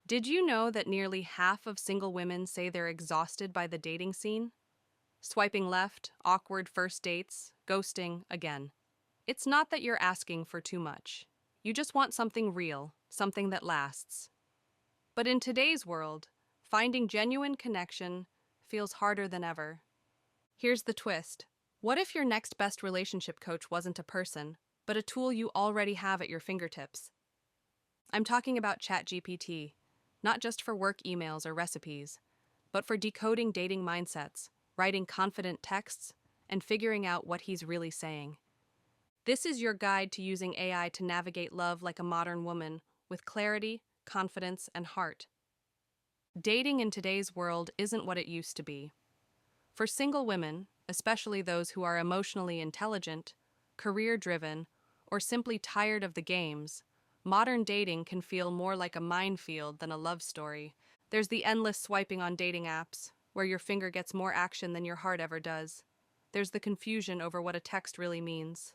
Did you know that nearly half of single women say they're exhausted by the dating scene? Swiping left, awkward first dates, ghosting again. It's not that you're asking for too much. You just want something real, something that lasts. But in today's world, finding genuine connection feels harder than ever. Here's the twist. What if your next best relationship coach wasn't a person, but a tool you already have at your fingertips? I'm talking about ChatGPT, not just for work emails or recipes, but for decoding dating mindsets, writing confident texts, and figuring out what he's really saying. This is your guide to using AI to navigate love like a modern woman, with clarity, confidence, and heart. Dating in today's world isn't what it used to be. For single women, especially those who are emotionally intelligent, career-driven, or simply tired of the games, modern dating can feel more like a minefield than a love story. There's the endless swiping on dating apps, where your finger gets more action than your heart ever does. There's the confusion over what a text really means.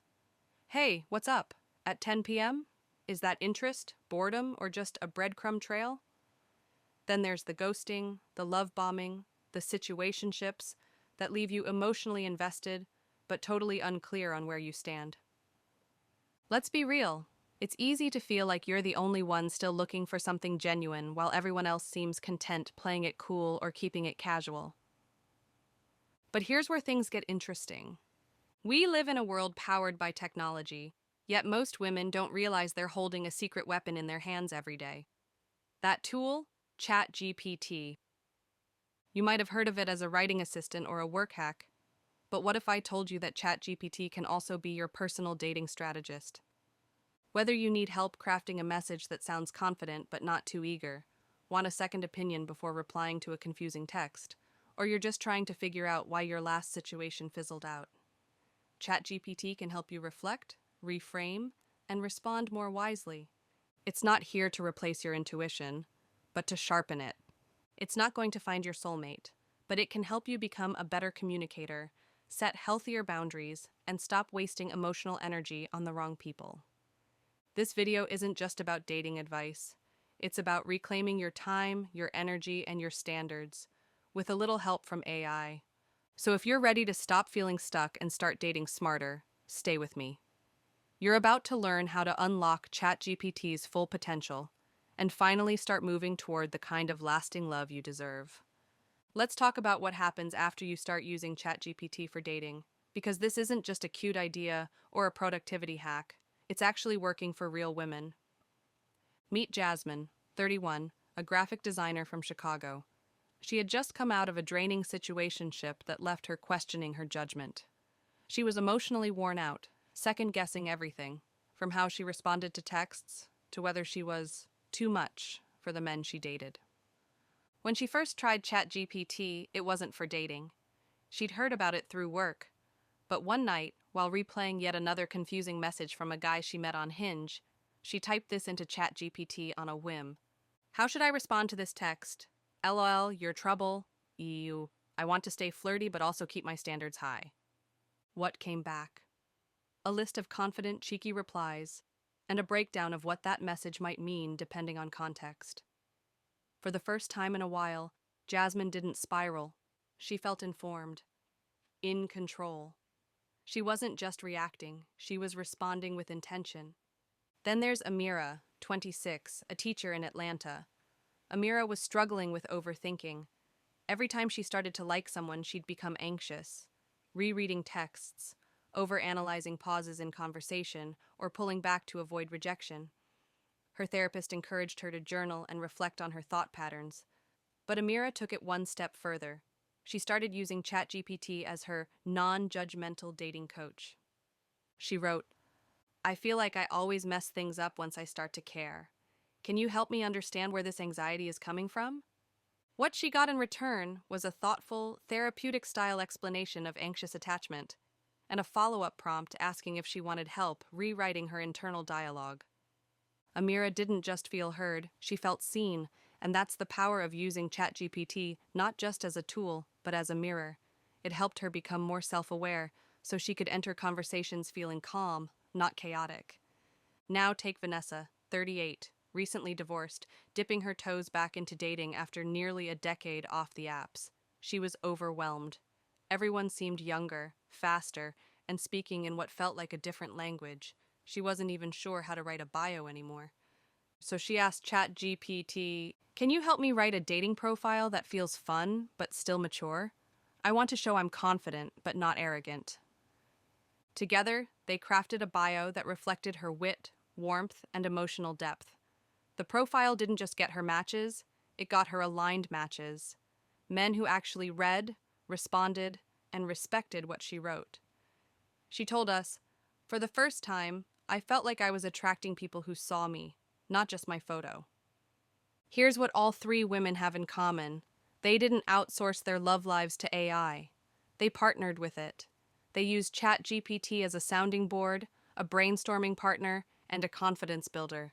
Hey, what's up? At 10 p.m.? Is that interest, boredom, or just a breadcrumb trail? Then there's the ghosting, the love bombing, the situationships that leave you emotionally invested but totally unclear on where you stand. Let's be real. It's easy to feel like you're the only one still looking for something genuine while everyone else seems content playing it cool or keeping it casual. But here's where things get interesting. We live in a world powered by technology, yet most women don't realize they're holding a secret weapon in their hands every day. That tool? ChatGPT. You might have heard of it as a writing assistant or a work hack, but what if I told you that ChatGPT can also be your personal dating strategist? Whether you need help crafting a message that sounds confident but not too eager, want a second opinion before replying to a confusing text, or you're just trying to figure out why your last situation fizzled out, ChatGPT can help you reflect, reframe, and respond more wisely. It's not here to replace your intuition, but to sharpen it. It's not going to find your soulmate, but it can help you become a better communicator, set healthier boundaries, and stop wasting emotional energy on the wrong people. This video isn't just about dating advice. It's about reclaiming your time, your energy, and your standards, with a little help from AI. So if you're ready to stop feeling stuck and start dating smarter, stay with me. You're about to learn how to unlock ChatGPT's full potential and finally start moving toward the kind of lasting love you deserve. Let's talk about what happens after you start using ChatGPT for dating, because this isn't just a cute idea or a productivity hack. It's actually working for real women. Meet Jasmine, 31, a graphic designer from Chicago. She had just come out of a draining situationship that left her questioning her judgment. She was emotionally worn out, second-guessing everything, from how she responded to texts to whether she was too much for the men she dated. When she first tried ChatGPT, it wasn't for dating. She'd heard about it through work, but one night, while replaying yet another confusing message from a guy she met on Hinge, she typed this into ChatGPT on a whim. How should I respond to this text? LOL, you're trouble. EU, I want to stay flirty but also keep my standards high. What came back? A list of confident, cheeky replies, and a breakdown of what that message might mean depending on context. For the first time in a while, Jasmine didn't spiral. She felt informed, in control. She wasn't just reacting, she was responding with intention. Then there's Amira, 26, a teacher in Atlanta. Amira was struggling with overthinking. Every time she started to like someone, she'd become anxious, rereading texts, overanalyzing pauses in conversation, or pulling back to avoid rejection. Her therapist encouraged her to journal and reflect on her thought patterns. But Amira took it one step further. She started using ChatGPT as her non-judgmental dating coach. She wrote, I feel like I always mess things up once I start to care. Can you help me understand where this anxiety is coming from? What she got in return was a thoughtful, therapeutic-style explanation of anxious attachment, and a follow-up prompt asking if she wanted help rewriting her internal dialogue. Amira didn't just feel heard, she felt seen, and that's the power of using ChatGPT not just as a tool, but as a mirror. It helped her become more self-aware, so she could enter conversations feeling calm, not chaotic. Now take Vanessa, 38. recently divorced, dipping her toes back into dating after nearly a decade off the apps. She was overwhelmed. Everyone seemed younger, faster, and speaking in what felt like a different language. She wasn't even sure how to write a bio anymore. So she asked ChatGPT, "Can you help me write a dating profile that feels fun but still mature? I want to show I'm confident but not arrogant." Together, they crafted a bio that reflected her wit, warmth, and emotional depth. The profile didn't just get her matches, it got her aligned matches. Men who actually read, responded, and respected what she wrote. She told us, "For the first time, I felt like I was attracting people who saw me, not just my photo." Here's what all three women have in common. They didn't outsource their love lives to AI. They partnered with it. They used ChatGPT as a sounding board, a brainstorming partner, and a confidence builder.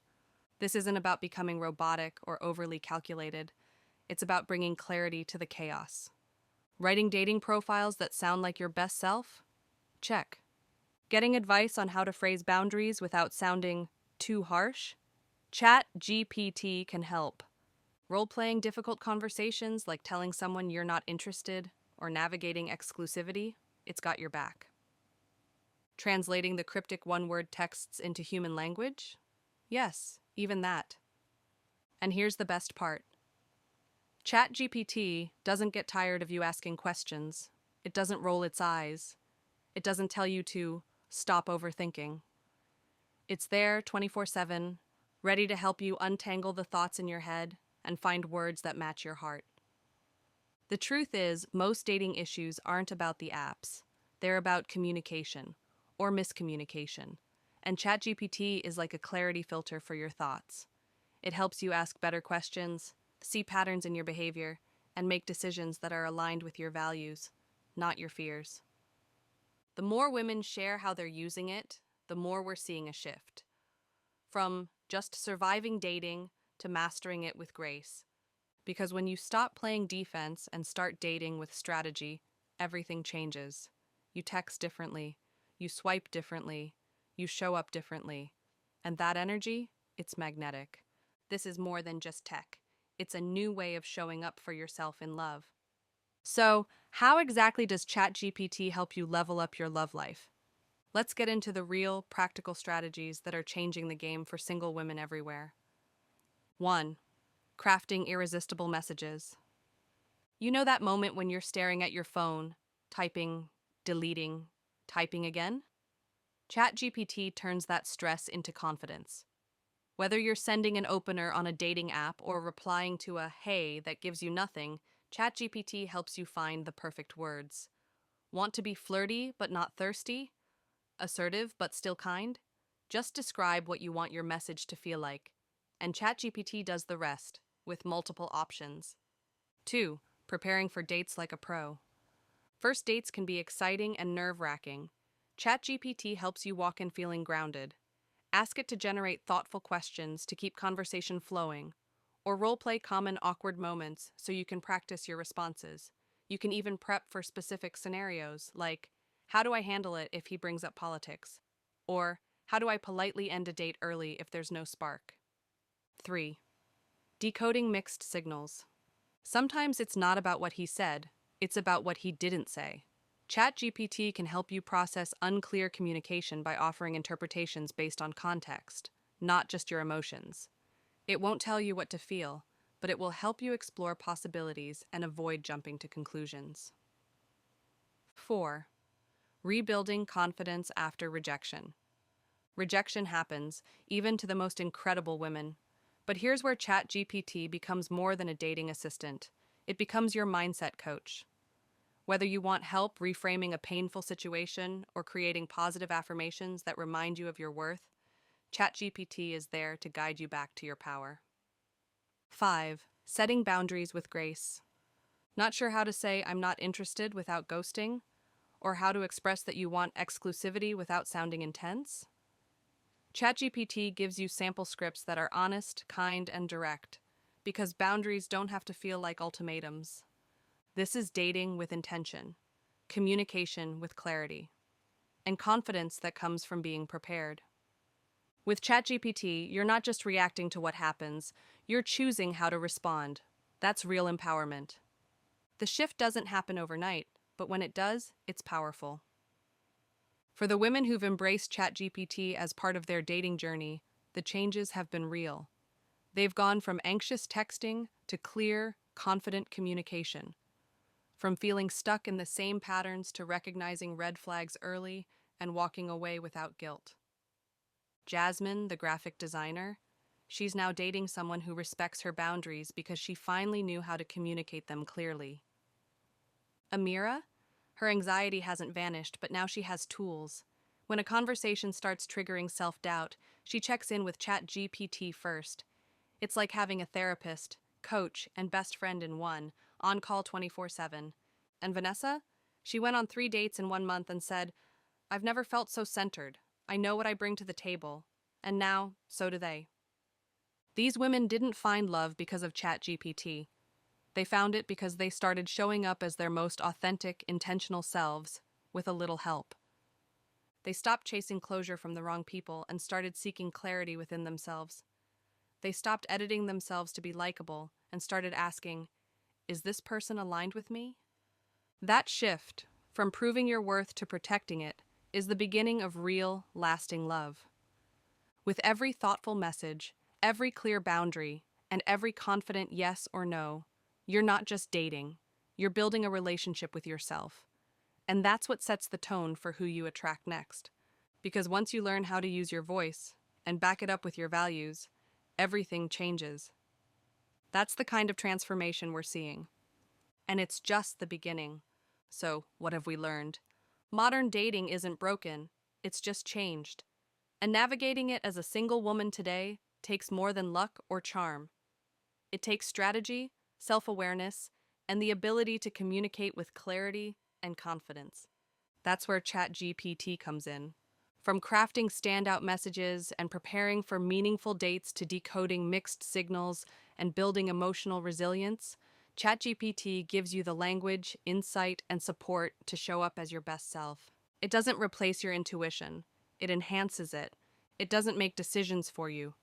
This isn't about becoming robotic or overly calculated. It's about bringing clarity to the chaos. Writing dating profiles that sound like your best self? Check. Getting advice on how to phrase boundaries without sounding too harsh? ChatGPT can help. Role-playing difficult conversations like telling someone you're not interested or navigating exclusivity? It's got your back. Translating the cryptic one-word texts into human language? Yes, even that. And here's the best part. ChatGPT doesn't get tired of you asking questions. It doesn't roll its eyes. It doesn't tell you to stop overthinking. It's there 24/7, ready to help you untangle the thoughts in your head and find words that match your heart. The truth is, most dating issues aren't about the apps. They're about communication or miscommunication. And ChatGPT is like a clarity filter for your thoughts. It helps you ask better questions, see patterns in your behavior, and make decisions that are aligned with your values, not your fears. The more women share how they're using it, the more we're seeing a shift. From just surviving dating to mastering it with grace. Because when you stop playing defense and start dating with strategy, everything changes. You text differently, you swipe differently, you show up differently. And that energy, it's magnetic. This is more than just tech. It's a new way of showing up for yourself in love. So, how exactly does ChatGPT help you level up your love life? Let's get into the real, practical strategies that are changing the game for single women everywhere. 1. Crafting irresistible messages. You know that moment when you're staring at your phone, typing, deleting, typing again? ChatGPT turns that stress into confidence. Whether you're sending an opener on a dating app or replying to a "hey" that gives you nothing, ChatGPT helps you find the perfect words. Want to be flirty but not thirsty? Assertive but still kind? Just describe what you want your message to feel like, and ChatGPT does the rest, with multiple options. 2. Preparing for dates like a pro. First dates can be exciting and nerve-wracking. ChatGPT helps you walk in feeling grounded. Ask it to generate thoughtful questions to keep conversation flowing, or role-play common awkward moments so you can practice your responses. You can even prep for specific scenarios like, how do I handle it if he brings up politics? Or, how do I politely end a date early if there's no spark? 3. Decoding mixed signals. Sometimes it's not about what he said, it's about what he didn't say. ChatGPT can help you process unclear communication by offering interpretations based on context, not just your emotions. It won't tell you what to feel, but it will help you explore possibilities and avoid jumping to conclusions. 4. Rebuilding confidence after rejection. Rejection happens, even to the most incredible women. But here's where ChatGPT becomes more than a dating assistant. It becomes your mindset coach. Whether you want help reframing a painful situation or creating positive affirmations that remind you of your worth, ChatGPT is there to guide you back to your power. 5. Setting boundaries with grace. Not sure how to say "I'm not interested" without ghosting? Or how to express that you want exclusivity without sounding intense? ChatGPT gives you sample scripts that are honest, kind, and direct, because boundaries don't have to feel like ultimatums. This is dating with intention, communication with clarity, and confidence that comes from being prepared. With ChatGPT, you're not just reacting to what happens, you're choosing how to respond. That's real empowerment. The shift doesn't happen overnight, but when it does, it's powerful. For the women who've embraced ChatGPT as part of their dating journey, the changes have been real. They've gone from anxious texting to clear, confident communication. From feeling stuck in the same patterns to recognizing red flags early and walking away without guilt. Jasmine, the graphic designer, she's now dating someone who respects her boundaries because she finally knew how to communicate them clearly. Amira, her anxiety hasn't vanished, but now she has tools. When a conversation starts triggering self-doubt, she checks in with ChatGPT first. It's like having a therapist, coach, and best friend in one, on call 24/7. And Vanessa? She went on 3 dates in 1 month and said, "I've never felt so centered. I know what I bring to the table." And now, so do they. These women didn't find love because of ChatGPT. They found it because they started showing up as their most authentic, intentional selves, with a little help. They stopped chasing closure from the wrong people and started seeking clarity within themselves. They stopped editing themselves to be likable and started asking, "Is this person aligned with me?" That shift, from proving your worth to protecting it, is the beginning of real, lasting love. With every thoughtful message, every clear boundary, and every confident yes or no, you're not just dating, you're building a relationship with yourself. And that's what sets the tone for who you attract next. Because once you learn how to use your voice and back it up with your values, everything changes. That's the kind of transformation we're seeing. And it's just the beginning. So, what have we learned? Modern dating isn't broken, it's just changed. And navigating it as a single woman today takes more than luck or charm. It takes strategy, self-awareness, and the ability to communicate with clarity and confidence. That's where ChatGPT comes in. From crafting standout messages and preparing for meaningful dates to decoding mixed signals and building emotional resilience, ChatGPT gives you the language, insight, and support to show up as your best self. It doesn't replace your intuition. It enhances it. It doesn't make decisions for you.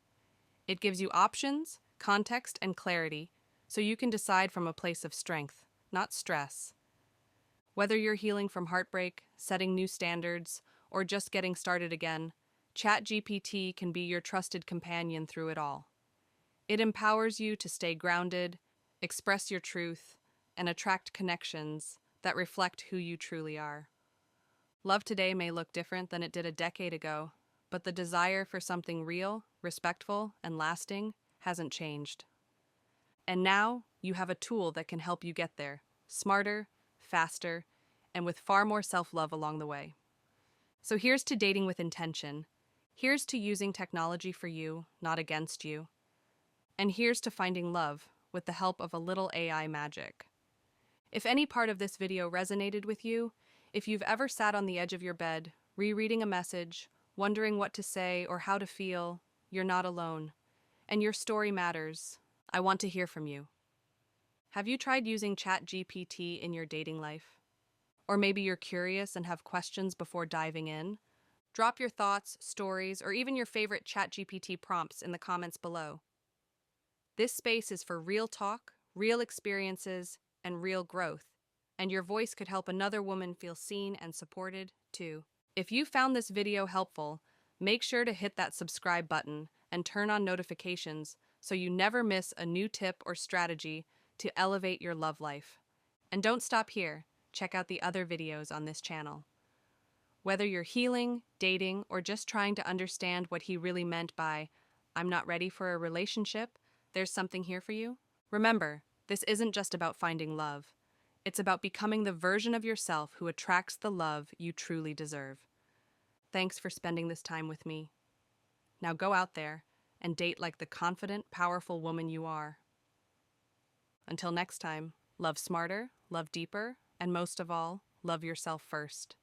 It gives you options, context, and clarity, so you can decide from a place of strength, not stress. Whether you're healing from heartbreak, setting new standards, or just getting started again, ChatGPT can be your trusted companion through it all. It empowers you to stay grounded, express your truth, and attract connections that reflect who you truly are. Love today may look different than it did a decade ago, but the desire for something real, respectful, and lasting hasn't changed. And now you have a tool that can help you get there, smarter, faster, and with far more self-love along the way. So here's to dating with intention. Here's to using technology for you, not against you. And here's to finding love with the help of a little AI magic. If any part of this video resonated with you, if you've ever sat on the edge of your bed, rereading a message, wondering what to say or how to feel, you're not alone. And your story matters. I want to hear from you. Have you tried using ChatGPT in your dating life? Or maybe you're curious and have questions before diving in? Drop your thoughts, stories, or even your favorite ChatGPT prompts in the comments below. This space is for real talk, real experiences, and real growth, and your voice could help another woman feel seen and supported, too. If you found this video helpful, make sure to hit that subscribe button and turn on notifications so you never miss a new tip or strategy to elevate your love life. And don't stop here. Check out the other videos on this channel. Whether you're healing, dating, or just trying to understand what he really meant by, "I'm not ready for a relationship," there's something here for you. Remember, this isn't just about finding love. It's about becoming the version of yourself who attracts the love you truly deserve. Thanks for spending this time with me. Now go out there and date like the confident, powerful woman you are. Until next time, love smarter, love deeper, and most of all, love yourself first.